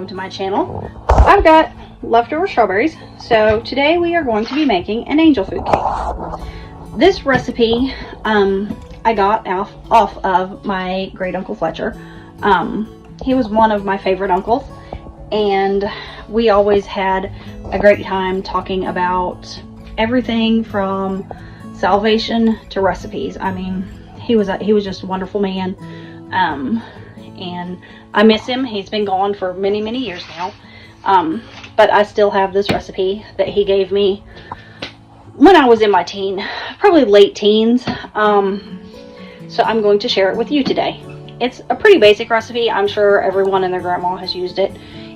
welcome to my channel. I've got leftover strawberries, so today we are going to be making an angel food cake. This recipe I got off of my great uncle Fletcher. He was one of my favorite uncles, and we always had a great time talking about everything from salvation to recipes. I mean, he was just a wonderful man. And I miss him. He's been gone for many years now, but I still have this recipe that he gave me when I was in my probably late teens, so I'm going to share it with you today. It's a pretty basic recipe. I'm sure everyone and their grandma has used it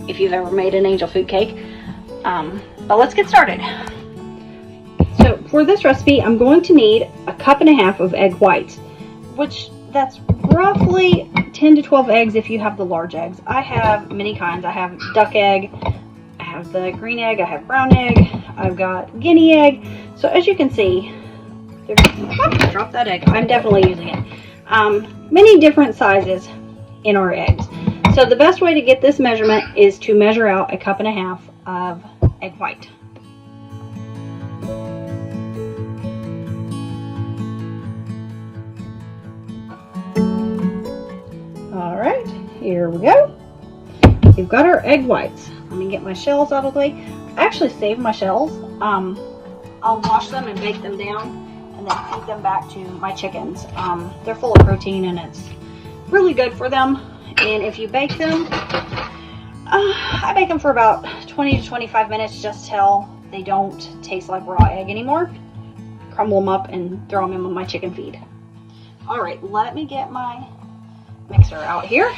if you've ever made an angel food cake, but let's get started. So for this recipe, I'm going to need 1.5 cups of egg whites, which that's roughly 10 to 12 eggs if you have the large eggs. I have many kinds. I have duck egg, I have the green egg, I have brown egg, I've got guinea egg. So as you can see, drop that egg. I'm definitely using it. Many different sizes in our eggs. So the best way to get this measurement is to measure out 1.5 cups of egg white. Alright, here we go. We've got our egg whites. Let me get my shells out of the way. I actually saved my shells. I'll wash them and bake them down and then feed them back to my chickens. They're full of protein and it's really good for them. And if you bake them, I bake them for about 20 to 25 minutes just till they don't taste like raw egg anymore. Crumble them up and throw them in with my chicken feed. Alright, let me get my mixer out here.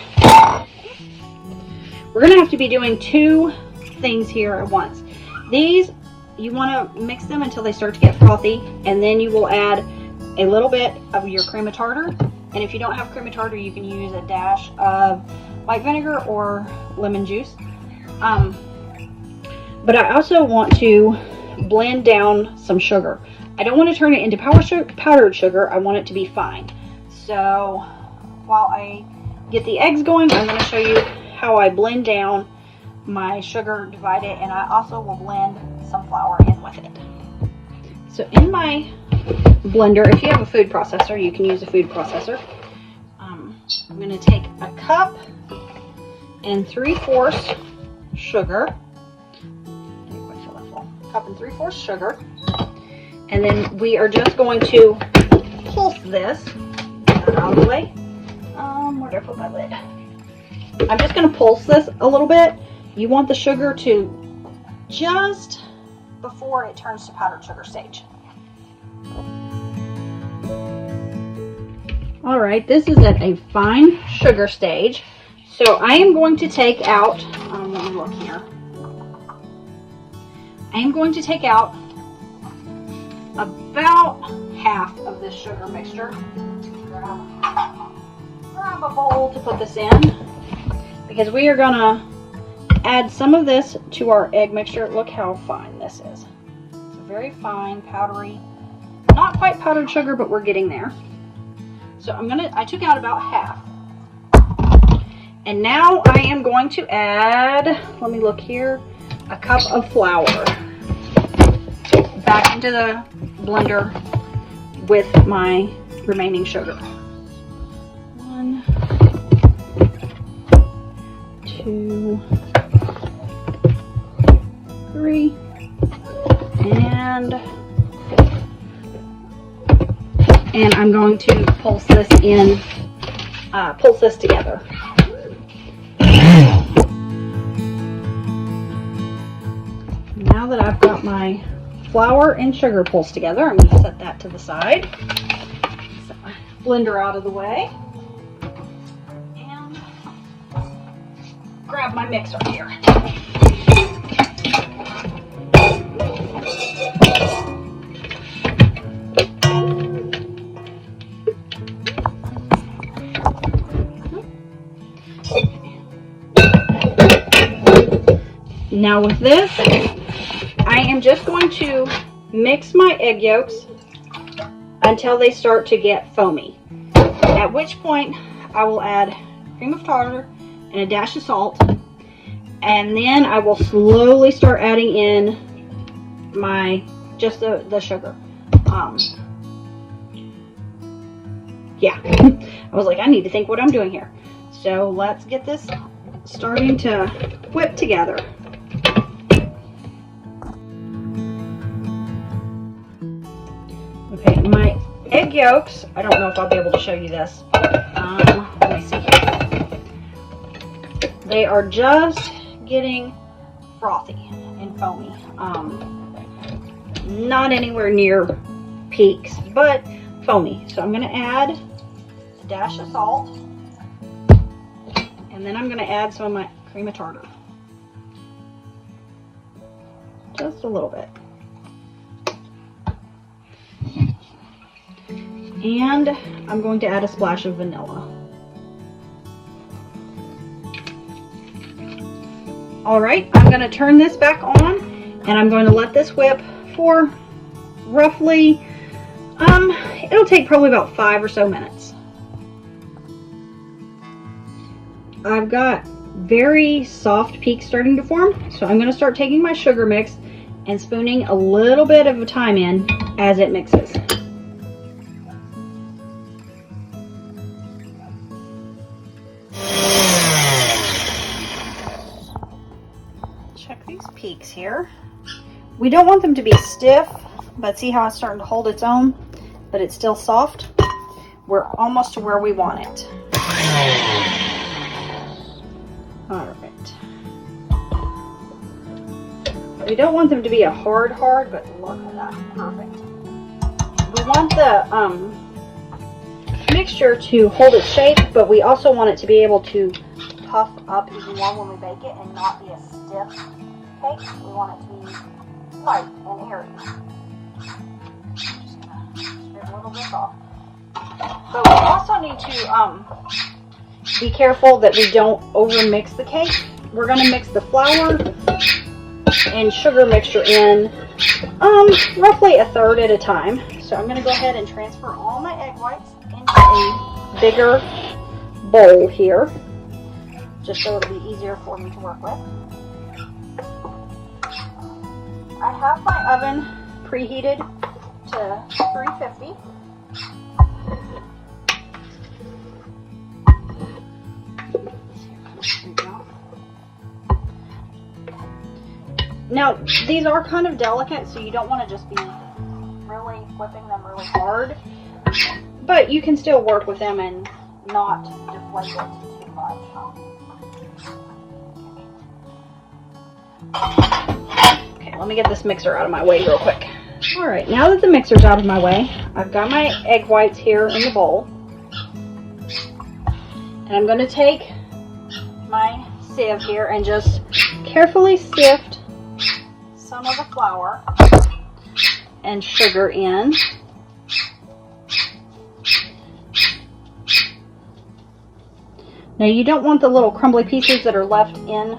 We're going to have to be doing 2 things here at once. These, you want to mix them until they start to get frothy, and then you will add a little bit of your cream of tartar. And if you don't have cream of tartar, you can use a dash of white vinegar or lemon juice. But I also want to blend down some sugar. I don't want to turn it into powdered sugar. I want it to be fine. So while I get the eggs going, I'm going to show you how I blend down my sugar, divide it, and I also will blend some flour in with it. So in my blender, if you have a food processor, you can use a food processor. I'm going to take 1 cup and 3/4 sugar. I didn't quite fill that full. 1 cup and 3/4 sugar. And then we are just going to pulse this. Get that out of the way. Where did I put my lid? I'm just going to pulse this a little bit. You want the sugar to just before it turns to powdered sugar stage. Alright, this is at a fine sugar stage. So I am going to take out, let me look here. I am going to take out about half of this sugar mixture. Grab a bowl to put this in, because we are going to add some of this to our egg mixture. Look how fine this is. It's a very fine, powdery, not quite powdered sugar, but we're getting there. So I took out about half. And now I am going to add, let me look here, 1 cup of flour back into the blender with my remaining sugar. 1, 2, 3, and I'm going to pulse this together. Now that I've got my flour and sugar pulsed together, I'm going to set that to the side. Set my blender out of the way. And grab my mixer here. Now with this, I am just going to mix my egg yolks until they start to get foamy. At which point I will add cream of tartar and a dash of salt, And then I will slowly start adding in just the sugar. Yeah, I was like, I need to think what I'm doing here. So let's get this starting to whip together. Okay, my egg yolks, I don't know if I'll be able to show you this. Let me see here. They are just getting frothy and foamy. Not anywhere near peaks, but foamy. So I'm going to add a dash of salt, and then I'm going to add some of my cream of tartar. Just a little bit. And I'm going to add a splash of vanilla. Alright, I'm going to turn this back on, and I'm going to let this whip for roughly, it'll take probably about 5 or so minutes. I've got very soft peaks starting to form, so I'm going to start taking my sugar mix and spooning a little bit of a time in as it mixes. Check these peaks here. We don't want them to be stiff, but see how it's starting to hold its own, but it's still soft? We're almost to where we want it. Alright. We don't want them to be a hard, but look at that. Perfect. We want the mixture to hold its shape, but we also want it to be able to puff up even more when we bake it and not be a stiff cake. We want it to be light and airy. Just gonna strip a little bit off. But we also need to be careful that we don't over mix the cake. We're gonna mix the flour and sugar mixture in roughly a third at a time. So I'm gonna go ahead and transfer all my egg whites into a bigger bowl here, just so it'll be easier for me to work with. I have my oven preheated to 350. Now, these are kind of delicate, so you don't want to just be really whipping them really hard, but you can still work with them and not deflate it too much. Okay, let me get this mixer out of my way real quick. Alright, now that the mixer's out of my way, I've got my egg whites here in the bowl. And I'm going to take my sieve here and just carefully sift some of the flour and sugar in. Now you don't want the little crumbly pieces that are left in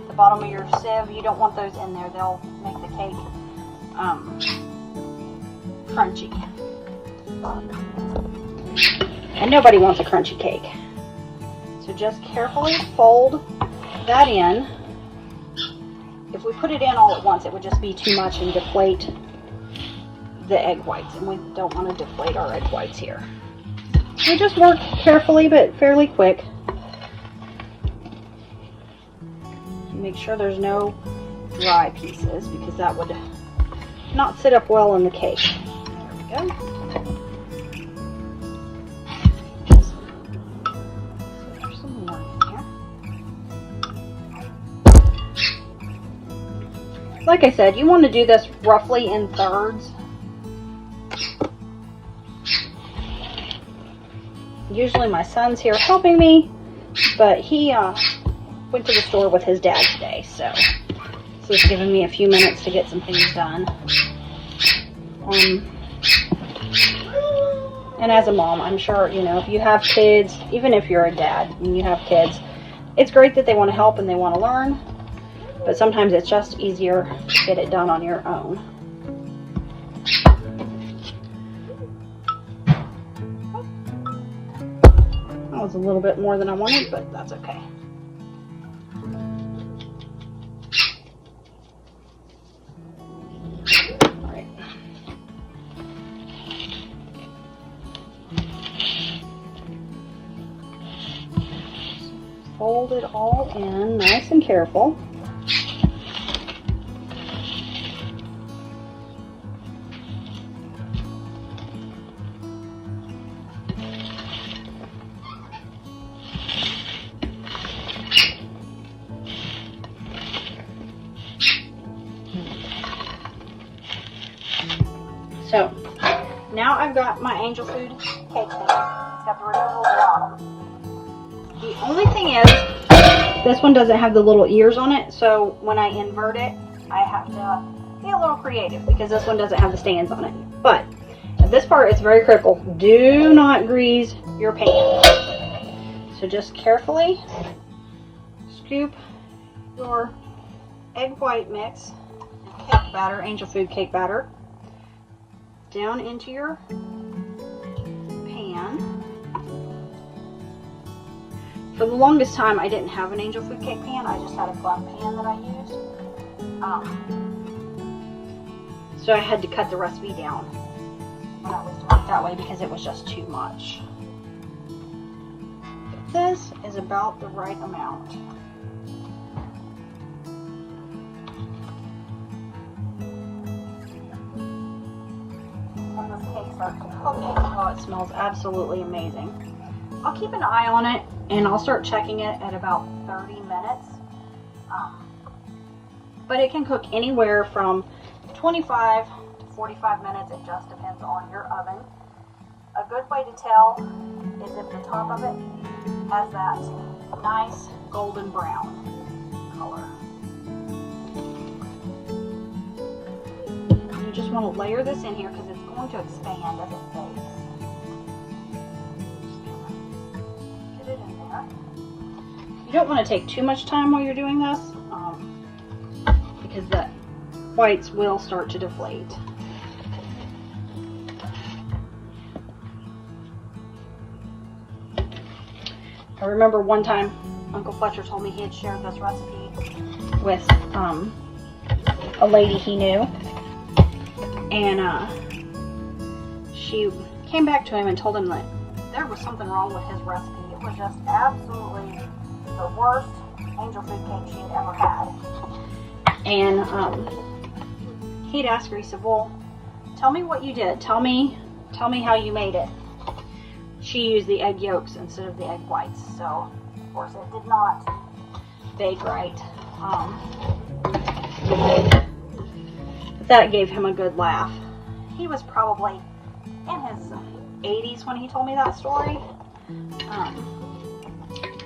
the bottom of your sieve. You don't want those in there. They'll make the cake crunchy. And nobody wants a crunchy cake. So just carefully fold that in. If we put it in all at once, it would just be too much and deflate the egg whites, and we don't want to deflate our egg whites here. So just work carefully but fairly quick. Make sure there's no dry pieces, because that would not sit up well in the cake. There we go. So there's some more in here. Like I said, you want to do this roughly in thirds. Usually my son's here helping me, but he went to the store with his dad today, so it's giving me a few minutes to get some things done. And as a mom, I'm sure, you know, if you have kids, even if you're a dad and you have kids, it's great that they want to help and they want to learn, but sometimes it's just easier to get it done on your own. That was a little bit more than I wanted, but that's okay. fold it all in nice and careful. So now I've got my angel food cake thing. It's got the removable bottom. The only thing is, this one doesn't have the little ears on it, so when I invert it, I have to be a little creative because this one doesn't have the stands on it. But this part is very critical. Do not grease your pan. So just carefully scoop your egg white mix and cake batter, angel food cake batter, down into your pan. For the longest time, I didn't have an angel food cake pan. I just had a flat pan that I used. So I had to cut the recipe down when I was doing it that way because it was just too much. But this is about the right amount. When this cake starts to cook, oh, it smells absolutely amazing. I'll keep an eye on it and I'll start checking it at about 30 minutes. But it can cook anywhere from 25 to 45 minutes. It just depends on your oven. A good way to tell is if the top of it has that nice golden brown color. You just want to layer this in here because it's going to expand as it bakes. Get it in there. You don't want to take too much time while you're doing this because the whites will start to deflate. I remember one time Uncle Fletcher told me he had shared this recipe with a lady he knew, and she came back to him and told him that there was something wrong with his recipe. It was just absolutely the worst angel food cake she had ever had. And he'd ask her, he said, well, tell me what you did. Tell me how you made it. She used the egg yolks instead of the egg whites, so of course it did not bake right. But that gave him a good laugh. He was probably in his 80s when he told me that story.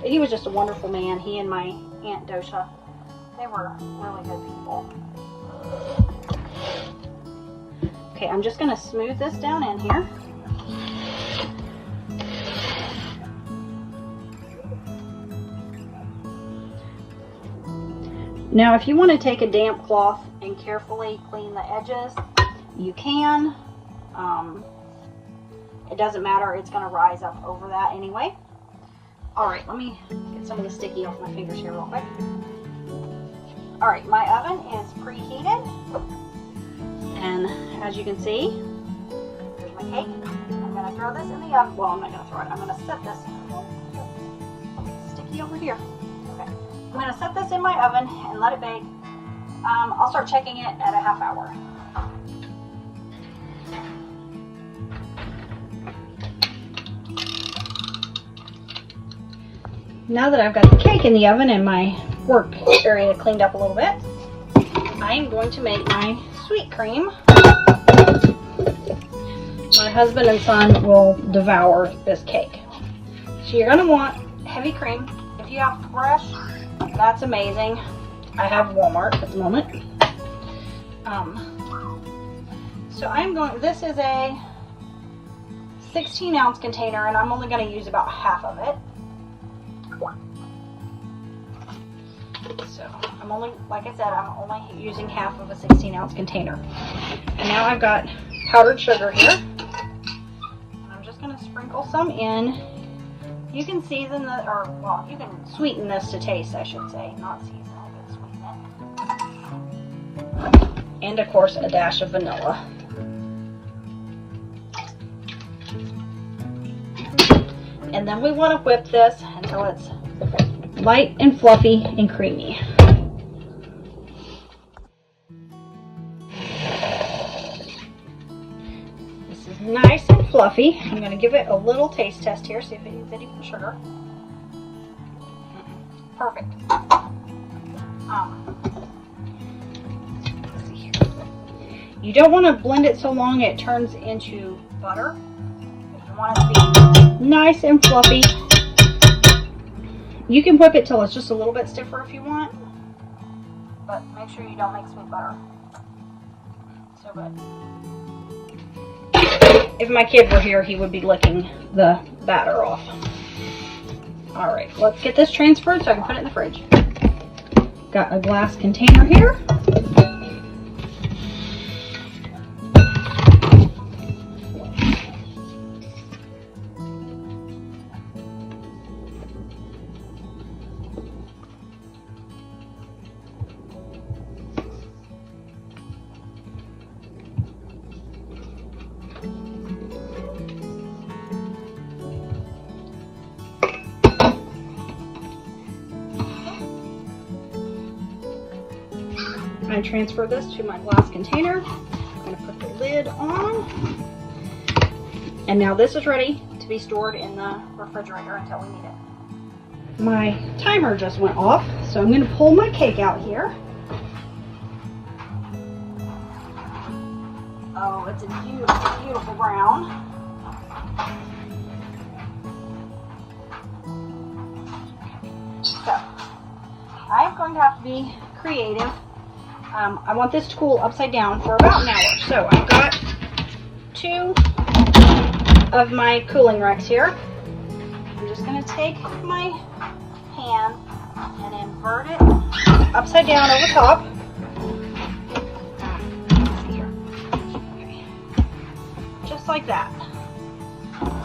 He was just a wonderful man. He and my Aunt Dosha, they were really good people. Okay, I'm just going to smooth this down in here. Now, if you want to take a damp cloth and carefully clean the edges, you can. It doesn't matter, it's going to rise up over that anyway. Alright, let me get some of the sticky off my fingers here real quick. Alright, my oven is preheated. And as you can see, here's my cake. I'm going to throw this in the oven. Well, I'm not going to throw it. I'm going to set this. Sticky over here. Okay. I'm going to set this in my oven and let it bake. I'll start checking it at a half hour. Now that I've got the cake in the oven and my work area cleaned up a little bit, I am going to make my sweet cream. My husband and son will devour this cake. So you're going to want heavy cream. If you have fresh, that's amazing. I have Walmart at the moment. So I'm going, this is a 16-ounce container and I'm only going to use about half of it. So I'm only, like I said, I'm only using half of a 16-ounce container. And now I've got powdered sugar here. And I'm just going to sprinkle some in. You can season the, or well, you can sweeten this to taste, I should say. Not season it, but sweeten it. And of course, a dash of vanilla. And then we want to whip this until it's light and fluffy and creamy. This is nice and fluffy. I'm going to give it a little taste test here, see if it needs any sugar. Perfect. Let's see here. You don't want to blend it so long it turns into butter. You want it to be nice and fluffy. You can whip it till it's just a little bit stiffer if you want, but make sure you don't make sweet butter. So good. If my kid were here, he would be licking the batter off. Alright, let's get this transferred so I can put it in the fridge. Got a glass container here. I transfer this to my glass container. I'm going to put the lid on. And now this is ready to be stored in the refrigerator until we need it. My timer just went off, so I'm going to pull my cake out here. Oh, it's a beautiful, beautiful brown. So, I'm going to have to be creative. I want this to cool upside down for about an hour. So I've got 2 of my cooling racks here. I'm just going to take my pan and invert it upside down over top. Let's see here. Okay. Just like that.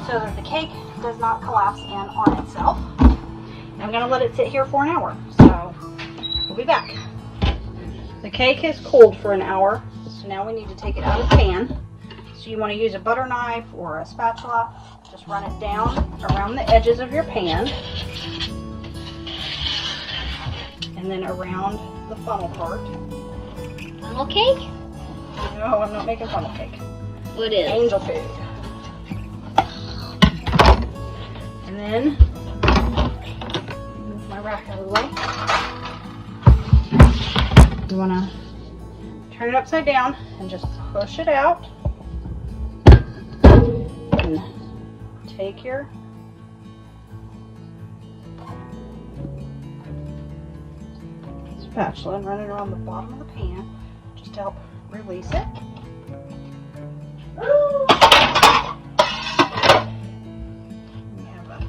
So that the cake does not collapse in on itself. And I'm going to let it sit here for an hour. So we'll be back. The cake has cooled for an hour, so now we need to take it out of the pan. So you want to use a butter knife or a spatula. Just run it down around the edges of your pan. And then around the funnel part. Funnel cake? No, I'm not making funnel cake. What is? Angel food. And then, move my rack out of the way. You want to turn it upside down and just push it out. And take your spatula and run it around the bottom of the pan just to help release it. We have a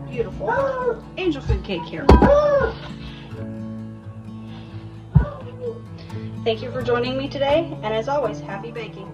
beautiful angel food cake here. Thank you for joining me today, and as always, happy baking.